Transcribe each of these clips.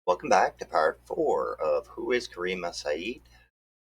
Welcome back to part 4 of Who is Caryma Sa'd?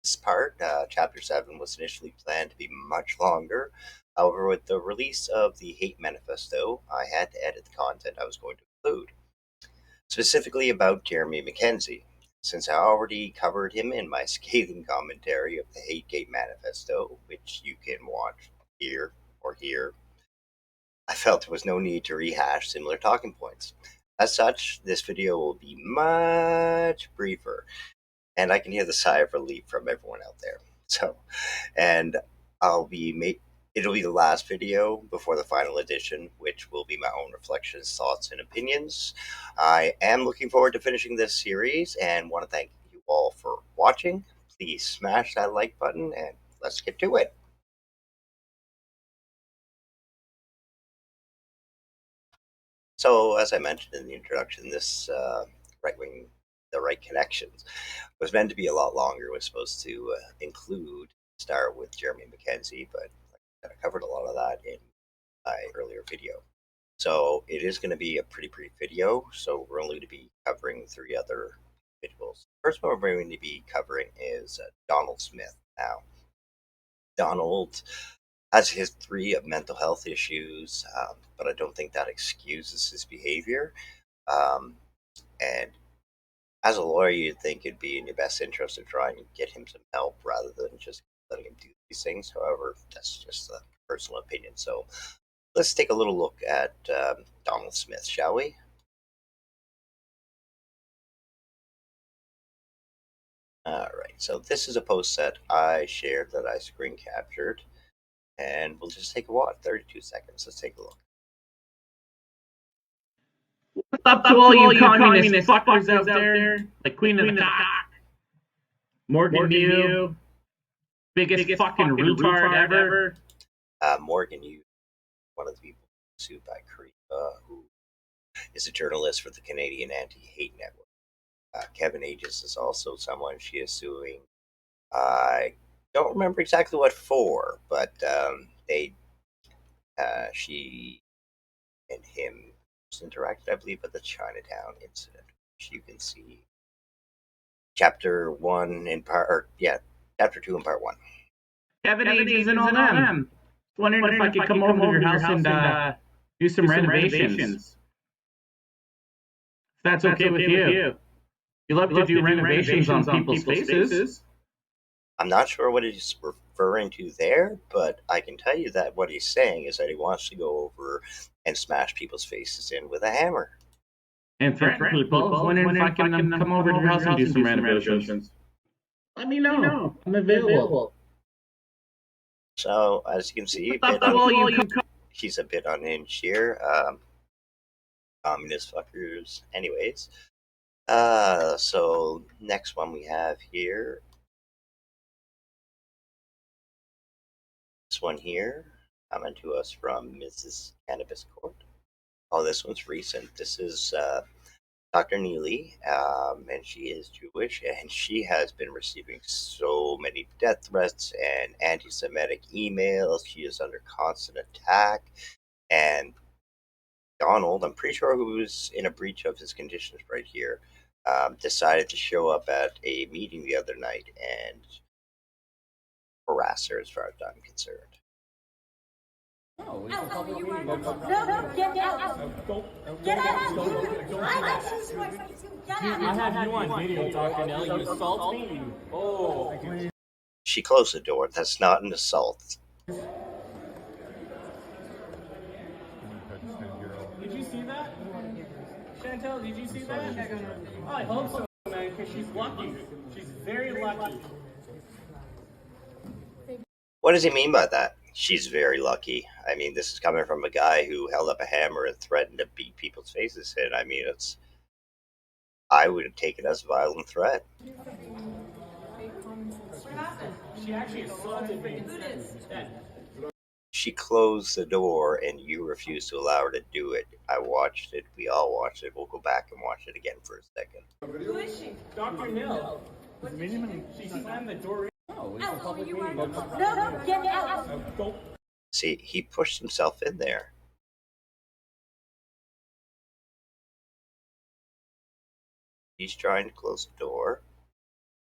This part, chapter 7, was initially planned to be much longer. However, with the release of the Hate Manifesto, I had to edit the content I was going to include, specifically about Jeremy Mackenzie. Since I already covered him in my scathing commentary of the Hate Manifesto, which you can watch here or here, I felt there was no need to rehash similar talking points. As such, this video will be much briefer, and I can hear the sigh of relief from everyone out there. And it'll be the last video before the final edition, which will be my own reflections, thoughts, and opinions. I am looking forward to finishing this series and want to thank you all for watching. Please smash that like button and let's get to it. So, as I mentioned in the introduction, this right wing, the right connections, was meant to be a lot longer. It was supposed to start with Jeremy Mackenzie, but I covered a lot of that in my earlier video. So it is going to be a pretty brief video. So we're only going to be covering 3 other individuals. The first one we're going to be covering is Donald Smith. Now, Donald has a history of mental health issues, but I don't think that excuses his behavior. And as a lawyer, you'd think it'd be in your best interest to try and get him some help rather than just letting him do these things. However, that's just a personal opinion. So let's take a little look at Donald Smith, shall we? All right, so this is a post that I shared that I screen captured, and we'll just take a watch, 32 seconds. Let's take a look. What's up to all you communist fuckers out there? Like Queen of the Cock, Morgan Yu, biggest fucking retard ever. Morgan Yu, one of the people sued by Caryma, who is a journalist for the Canadian Anti-Hate Network. Kevin Aegis is also someone she is suing. I don't remember exactly what for, but she and him interacted, I believe, at the Chinatown incident, which you can see chapter 1 in chapter 2 in part 1. Kevin Aegis and all them. Wondering if I could come over to your house and do some renovations. If that's okay with you. You love to do renovations on people's faces. I'm not sure what he's referring to there, but I can tell you that what he's saying is that he wants to go over and smash people's faces in with a hammer. And threaten people. Wondering if I can come over to your house and do some renovations. Let me know. I'm available. So, as you can see, he's a bit unhinged here. Communist fuckers. Anyways. So, next one we have here. This one here, coming to us from Mrs. Cannabis Court. Oh, this one's recent. This is Dr. Neely, and she is Jewish, and she has been receiving so many death threats and anti-Semitic emails. She is under constant attack, and Donald, I'm pretty sure who was in a breach of his conditions right here, decided to show up at a meeting the other night and harass her as far as I'm concerned. No, get out. Get out. I choose who I fight to. Get out. I have you on video, Dr. Nell. You assault me. Oh. She closed the door. That's not an assault. Did you see that? Chantel, did you see that? Oh, I hope so, man, because she's lucky. She's very lucky. What does he mean by that? She's very lucky. I mean, this is coming from a guy who held up a hammer and threatened to beat people's faces in. I mean, I would take it as a violent threat. What happened? She actually assaulted me. She closed the door and you refused to allow her to do it. I watched it. We all watched it. We'll go back and watch it again for a second. Who is she? Dr. Nell. She slammed the door. No, get out. See, he pushed himself in there. He's trying to close the door,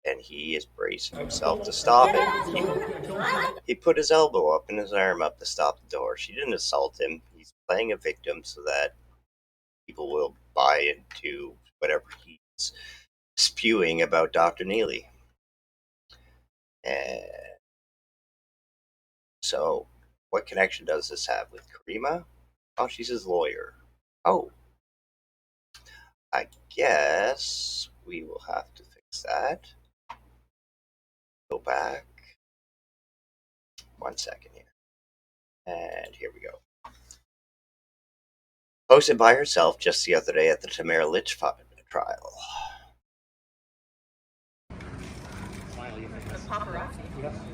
and he is bracing himself to stop it. He put his elbow up and his arm up to stop the door. She didn't assault him. He's playing a victim so that people will buy into whatever he's spewing about Dr. Neely. And so, what connection does this have with Caryma? Oh, she's his lawyer. Oh, I guess we will have to fix that. Go back. 1 second here. And here we go. Posted by herself just the other day at the Tamara Lich trial.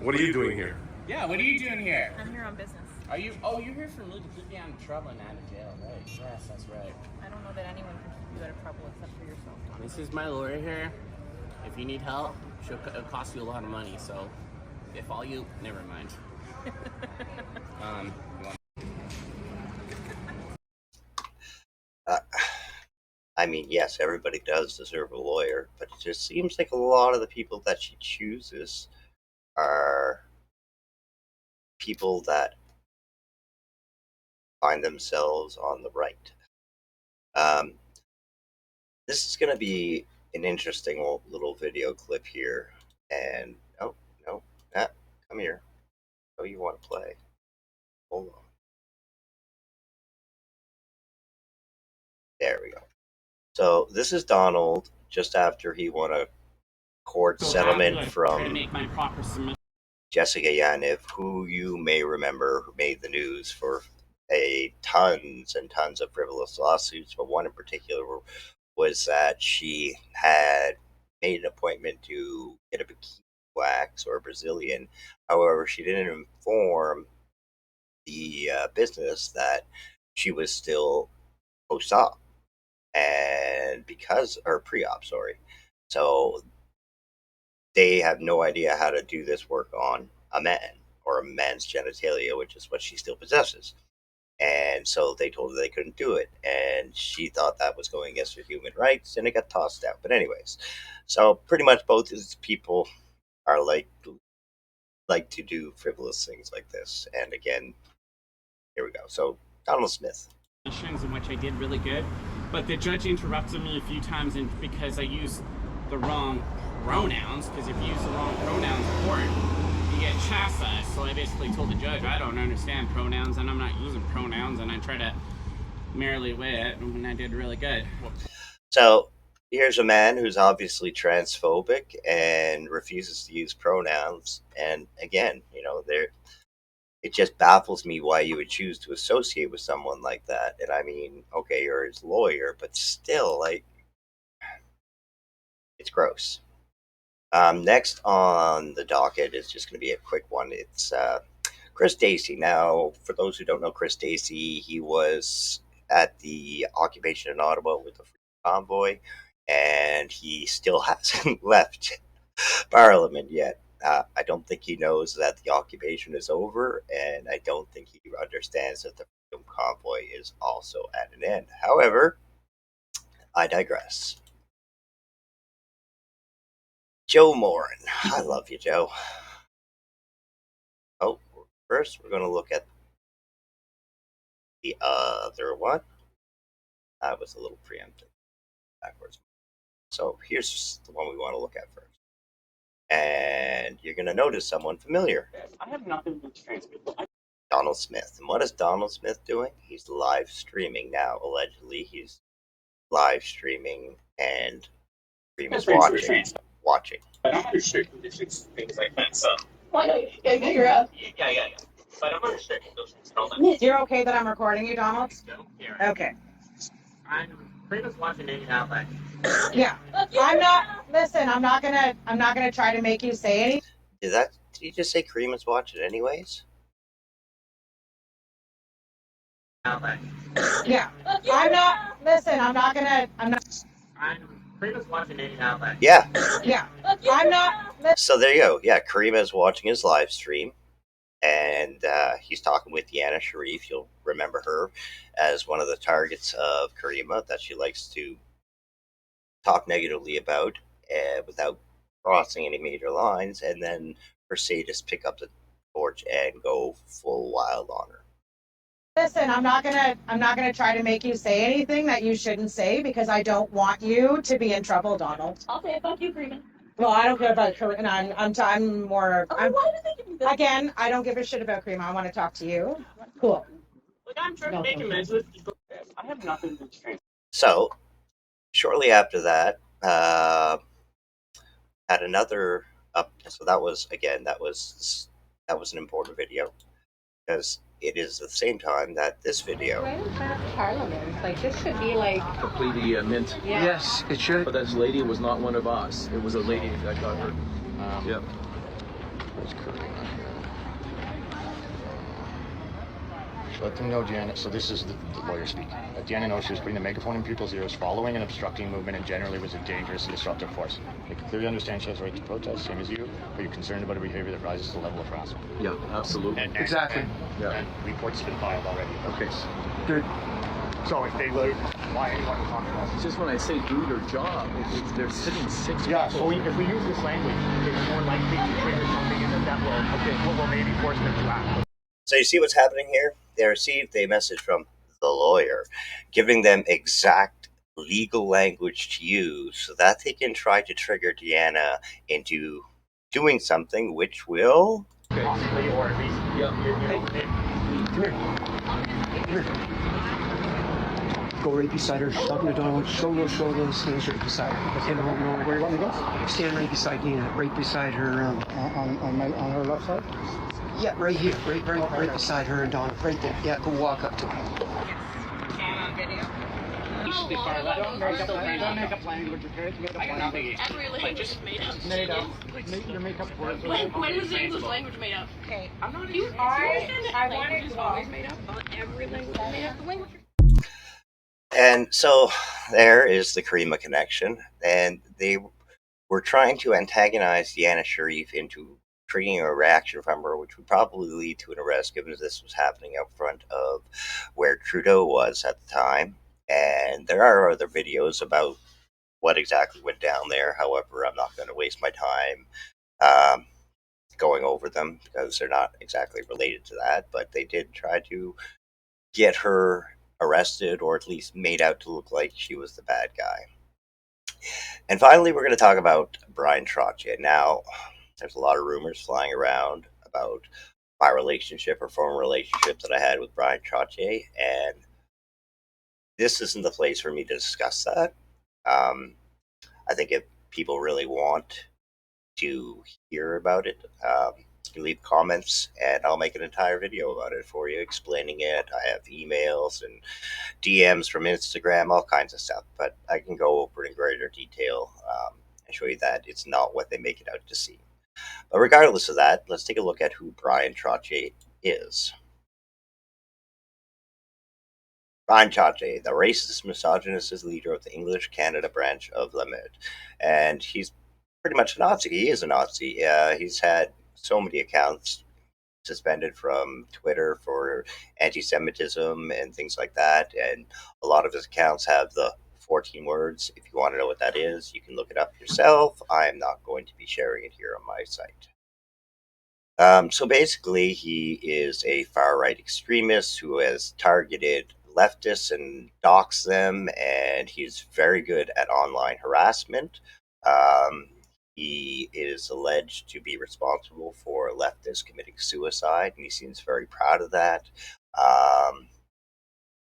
What are you doing here? Yeah, what are you doing here? I'm here on business. Are you? Oh, you're here for me to keep me out of trouble and out of jail, right? Yes, that's right. I don't know that anyone can keep you out of trouble except for yourself, Tom. This is my lawyer here. If you need help, it'll cost you a lot of money. So, if all you, never mind. I mean, yes, everybody does deserve a lawyer, but it just seems like a lot of the people that she chooses are people that find themselves on the right. This is going to be an interesting little video clip here. And, oh, no, come here. Oh, you want to play. Hold on. There we go. So this is Donald just after he won a court settlement from Jessica Yaniv, who you may remember who made the news for tons and tons of frivolous lawsuits, but one in particular was that she had made an appointment to get a bikini wax or a Brazilian. However, she didn't inform the business that she was still post-op and because or pre-op, sorry. So they have no idea how to do this work on a man or a man's genitalia, which is what she still possesses. And so they told her they couldn't do it, and she thought that was going against her human rights, and it got tossed out. But anyways, so pretty much both of these people are like to do frivolous things like this. And again, here we go. So Donald Smith. In which I did really good, but the judge interrupted me a few times because I used the wrong pronouns. Because if you use the wrong pronouns in court, you get chastised. So I basically told the judge I don't understand pronouns and I'm not using pronouns, and I try to merrily away it, and I did really good. So here's a man who's obviously transphobic and refuses to use pronouns. And again, it just baffles me why you would choose to associate with someone like that. And I mean, okay, you're his lawyer, but still, like, it's gross. Next on the docket is just going to be a quick one. It's Chris Dacey. Now, for those who don't know Chris Dacey, he was at the occupation in Ottawa with the Freedom Convoy, and he still hasn't left Parliament yet. I don't think he knows that the occupation is over, and I don't think he understands that the Freedom Convoy is also at an end. However, I digress. Joe Morin. I love you, Joe. Oh, first we're going to look at the other one. I was a little preemptive. Backwards. So here's the one we want to look at first. And you're going to notice someone familiar. I have nothing to transmit. Donald Smith. And what is Donald Smith doing? He's live streaming now. Allegedly, he's live streaming and is watching. But I'm under strict conditions, things like that. So Why don't you get figure out? yeah. But I'm under strict conditions. You're okay that I'm recording you, Donald? Okay. I'm pretty much watching any outlet. Yeah. I'm not. Listen. I'm not gonna try to make you say anything. Did you just say Caryma's watching anyways? Outlet. Yeah. I'm not. Listen. I'm not. I'm pretty much watching any outlet. Yeah. Yeah. I'm not. So there you go. Yeah, Caryma is watching his live stream, and he's talking with Deanna Sharif. You'll remember her as one of the targets of Caryma, that she likes to talk negatively about without crossing any major lines, and then per se just pick up the torch and go full wild on her. Listen, I'm not gonna try to make you say anything that you shouldn't say because I don't want you to be in trouble, Donald. I'll say fuck you, Caryma. Well, I don't care about Caryma. I'm more. Oh, why do they give me this? Again, I don't give a shit about Caryma. I want to talk to you. Cool. Like, I'm trying to make amends with people. I have nothing to change. So, shortly after that, had another up. So that was an important video because it is the same time that this video. Right in front of Parliament. Like, this should be like. Completely mint. Yeah. Yes, it should. But this lady was not one of us. It was a lady that got hurt. Yep. Let them know, Janet. So this is the lawyer speaking. Janet knows she was putting the megaphone in people's ears, following and obstructing movement, and generally was a dangerous and disruptive force. They clearly understand she has the right to protest, same as you, but you're concerned about her behavior that rises to the level of harassment. Yeah, absolutely. Exactly. Yeah. And reports have been filed already. Okay. Good. So if they would, why anyone would talk to us? It's just when I say do your job, they're sitting six. Yeah, so if we use this language, it's more likely to trigger something and that will maybe force them to act. So you see what's happening here? They received a message from the lawyer giving them exact legal language to use so that they can try to trigger Deanna into doing something which will Possibly, or at least, Go right beside her. Talking to Donald. Show those things right beside her. Okay, no, where you want me to go? Stand right beside Dina. Right beside her. On her left side. Yeah, right here. Right beside her and Donald. Right there. Yeah, go walk up to her. On video. You should be far left. Don't make up language, okay? Every language is made up. Made up. Your makeup words. When was the English language made up? Okay. I'm not You even. I wanted to always made up. Every language is made up. The language. And so there is the Caryma connection, and they were trying to antagonize Deanna Sharif into triggering a reaction from her, which would probably lead to an arrest, given this was happening out front of where Trudeau was at the time. And there are other videos about what exactly went down there. However, I'm not going to waste my time going over them because they're not exactly related to that. But they did try to get her arrested, or at least made out to look like she was the bad guy. And finally, we're going to talk about Brian Trottier. Now, there's a lot of rumors flying around about my relationship or former relationship that I had with Brian Trottier, and this isn't the place for me to discuss that. I think if people really want to hear about it, you leave comments and I'll make an entire video about it for you, explaining it. I have emails and DMs from Instagram, all kinds of stuff, but I can go over in greater detail and show you that it's not what they make it out to seem. But regardless of that, let's take a look at who Brian Trottier is. Brian Trottier, the racist, misogynist leader of the English Canada branch of Le Med. And he's pretty much a Nazi. He is a Nazi. He's had so many accounts suspended from Twitter for anti-Semitism and things like that. And a lot of his accounts have the 14 words. If you want to know what that is, you can look it up yourself. I'm not going to be sharing it here on my site. So basically, he is a far-right extremist who has targeted leftists and doxed them, and he's very good at online harassment. He is alleged to be responsible for leftists committing suicide, and he seems very proud of that.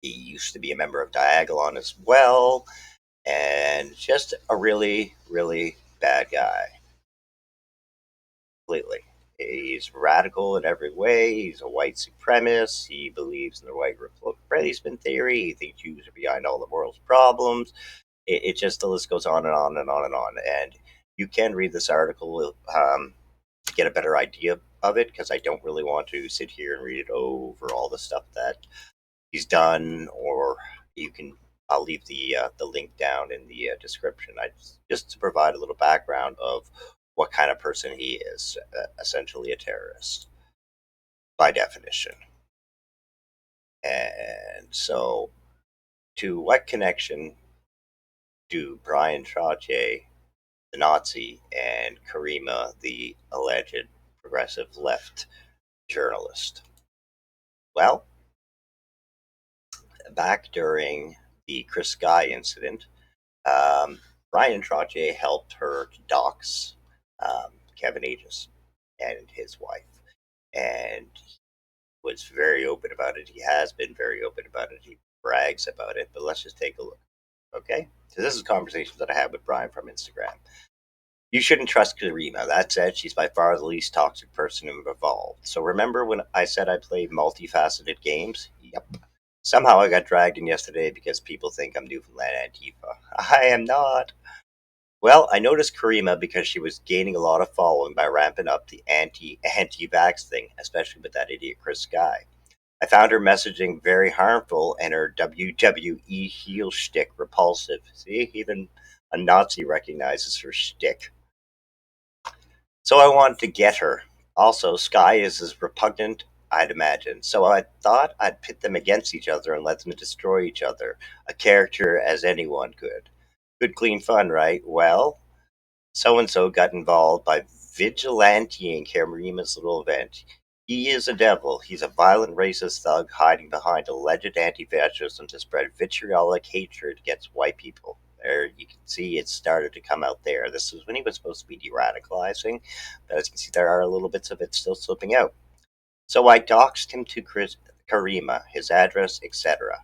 He used to be a member of Diagolon as well, and just a really, really bad guy. Completely. He's radical in every way. He's a white supremacist. He believes in the white replacement theory. He thinks Jews are behind all the world's problems. It just, the list goes on and on and on and on. And you can read this article to get a better idea of it, because I don't really want to sit here and read it over all the stuff that he's done. Or you can, I'll leave the link down in the description. Just to provide a little background of what kind of person he is. Essentially a terrorist, by definition. And so, to what connection to Brian Trache, the Nazi, and Caryma, the alleged progressive left journalist? Well, back during the Chris Guy incident, Brian Trache helped her to dox Kevin Aegis and his wife. And he was very open about it. He has been very open about it. He brags about it. But let's just take a look. Okay? So this is conversations that I had with Brian from Instagram. You shouldn't trust Caryma. That said, she's by far the least toxic person involved. So remember when I said I played multifaceted games? Yep. Somehow I got dragged in yesterday because people think I'm Newfoundland Antifa. I am not. Well, I noticed Caryma because she was gaining a lot of following by ramping up the anti-vax thing, especially with that idiot Chris Guy. I found her messaging very harmful and her WWE heel shtick repulsive. See, even a Nazi recognizes her shtick. So I wanted to get her. Also, Sky is as repugnant, I'd imagine. So I thought I'd pit them against each other and let them destroy each other. A character as anyone could. Good, clean fun, right? Well, so-and-so got involved by vigilanteing Caryma's little event. He is a devil. He's a violent racist thug hiding behind alleged anti-fascism to spread vitriolic hatred against white people. There, you can see it started to come out there. This is when he was supposed to be de-radicalizing, but as you can see, there are a little bits of it still slipping out. So I doxed him to Caryma, his address, etc.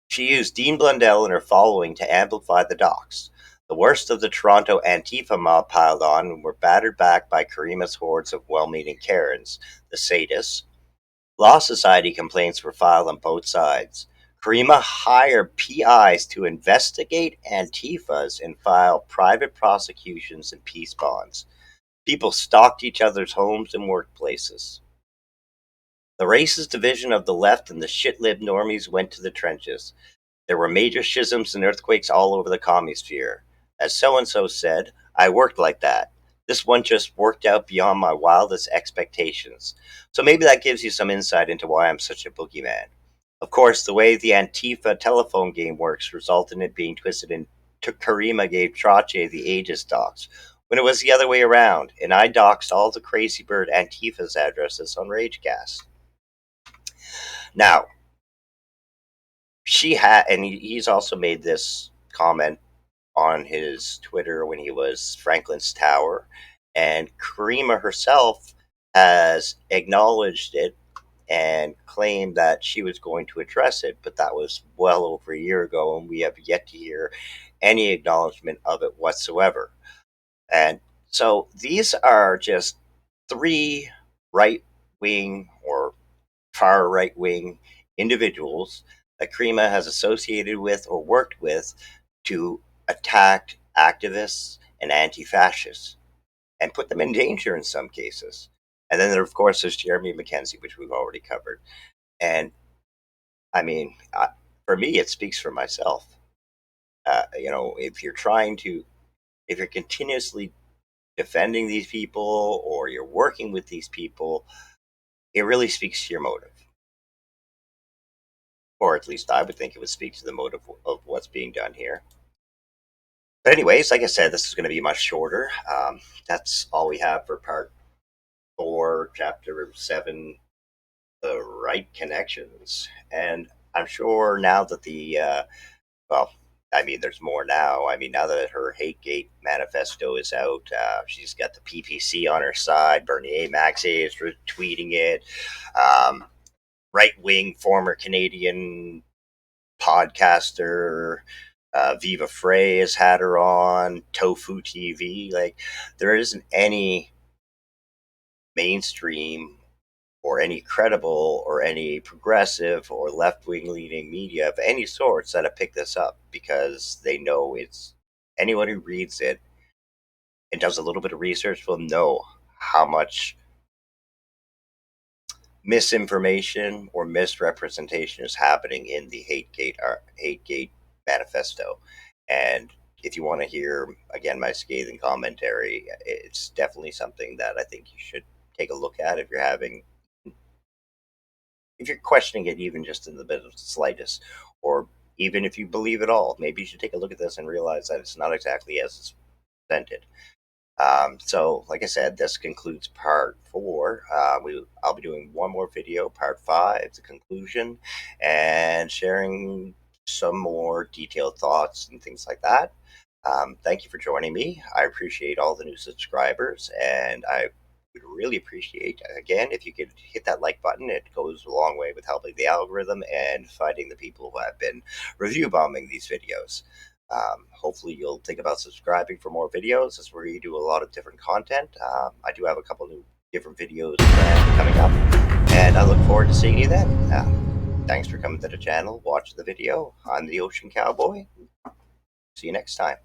She used Dean Blundell and her following to amplify the dox. The worst of the Toronto Antifa mob piled on and were battered back by Caryma's hordes of well-meaning Karens, the sadists. Law Society complaints were filed on both sides. Caryma hired PIs to investigate Antifas and file private prosecutions and peace bonds. People stalked each other's homes and workplaces. The racist division of the left and the shit-lib normies went to the trenches. There were major schisms and earthquakes all over the commosphere. As so-and-so said, I worked like that. This one just worked out beyond my wildest expectations. So maybe that gives you some insight into why I'm such a boogeyman. Of course, the way the Antifa telephone game works resulted in it being twisted, and Caryma gave Trache the Aegis docs, when it was the other way around, and I doxed all the crazy bird Antifa's addresses on RageCast. Now, she had, and he's also made this comment on his Twitter when he was Franklin's Tower, and Caryma herself has acknowledged it and claimed that she was going to address it, but that was well over a year ago, and we have yet to hear any acknowledgement of it whatsoever. And so these are just three right wing or far right wing individuals that Caryma has associated with or worked with to attack activists and anti fascists and put them in danger in some cases. And then, there, of course, there's Jeremy McKenzie, which we've already covered. And I mean, for me, it speaks for myself. If you're continuously defending these people or you're working with these people, it really speaks to your motive. Or at least I would think it would speak to the motive of what's being done here. But anyways, like I said, this is going to be much shorter. That's all we have for part 4, chapter 7, the right connections. And I'm sure now that there's more now. I mean, now that her Hategate manifesto is out, she's got the PPC on her side. Bernier Maxe is retweeting it. Right-wing former Canadian podcaster Viva Frey has had her on. Tofu TV. Like, there isn't any mainstream or any credible or any progressive or left-wing leaning media of any sorts that have picked this up, because they know it's anyone who reads it and does a little bit of research will know how much misinformation or misrepresentation is happening in the Hategate manifesto. And if you want to hear again my scathing commentary, it's definitely something that I think you should take a look at if you're questioning it, even just in the bit of the slightest, or even if you believe it all, maybe you should take a look at this and realize that it's not exactly as it's presented. So, like I said, this concludes part 4. I'll be doing one more video, part 5, the conclusion, and sharing some more detailed thoughts and things like that. Thank you for joining me. I appreciate all the new subscribers, and I would really appreciate, again, if you could hit that like button. It goes a long way with helping the algorithm and finding the people who have been review bombing these videos. Hopefully you'll think about subscribing for more videos. That's where you do a lot of different content. I do have a couple new different videos planned coming up, and I look forward to seeing you then. Thanks for coming to the channel, watching the video. I'm the Ocean Cowboy. See you next time.